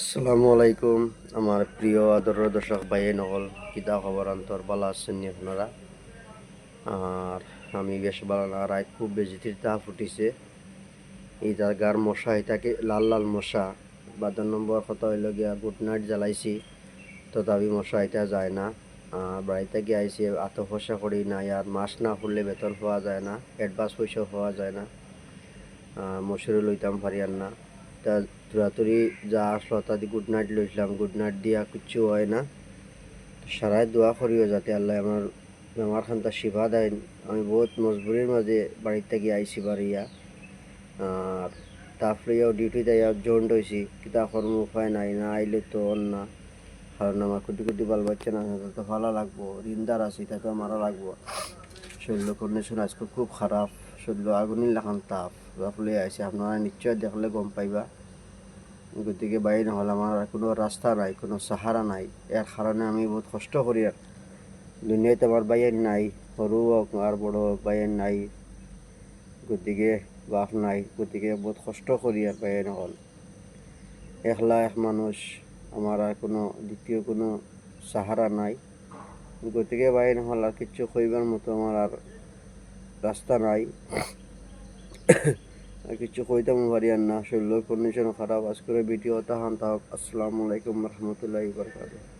আসসালামু আলাইকুম আমার প্রিয় আদরের দর্শক ভাই নকল কিতা খবর অন্তর ভালো আছেন নি আপনারা? আর আমি বেশ ভালো না, রাত খুব বেশি তাপ উঠিছে। এই জায়গার মশা এটাকে লাল লাল মশা। 12 নম্বর কথা হইল গিয়া গুড নাইট জ্বালাইছি, তথাপি মশা এটা যায় না। বাড়িতে গিয়ে আইসি আতপসা করি না, আর মাস না খুললে বেতন পাওয়া যায় না, অ্যাডভান্স পয়সাও পাওয়া যায় না। মশুরি লইতাম পারি আর না। তা তুরাতুরি যা আসলো তাদি গুড নাইট লইছিলাম, গুড নাইট দিয়া কিচ্ছু হয় না। সারাই দোয়া করিও যাতে আল্লাহ আমার বেমার খান্তা শিফা দেন। আমি বহুত মজবুরির মাঝে বাড়িতে গিয়ে আইসি বাড়িয়া। আর তারপরেও ডিউটি যাইয়া জয়েন্ট হয়েছি, কিতা কর্ম উপায় নাই, না আইলে তো না। কারণ আমার কোটি কোটি বাল বাচ্চা না, তাতে তো ভালো লাগবো, ঋণদার আছি, তাতে মারা লাগবো। শরীর কন্ডিশন আজকে খুব খারাপ, শরীর আগুনের লাখান তাপ বাপলে আইসে, আপনারা নিশ্চয় দেখলে গম পাইবা। গতিকে বাইরে নহ'লে আমার আর কোনো রাস্তা নাই, কোনো সাহারা নাই। এর কারণে আমি বহুত কষ্ট করি। আর দুনিয়াতে আমার বাইর নাই, সরু হোক আর বড় হোক বাইর নাই, গতিকে বাপ নাই, গতিকে বহুত কষ্ট করি আর বাইরে নহ'ল। একলা এক মানুষ, আমার আর কোনো দ্বিতীয় কোনো সাহারা নাই। গতিকে বাইরে নহ'ল, আর কিচ্ছু কইবার মতো আমার আর রাস্তা নাই। আর কিছু কইতাম পারি আর না, শরীরের কন্ডিশন খারাপ। আজকের ভিডিওটা হান থাক। আসসালামু আলাইকুম রহমতুল্লাহি বারাকাতুহু।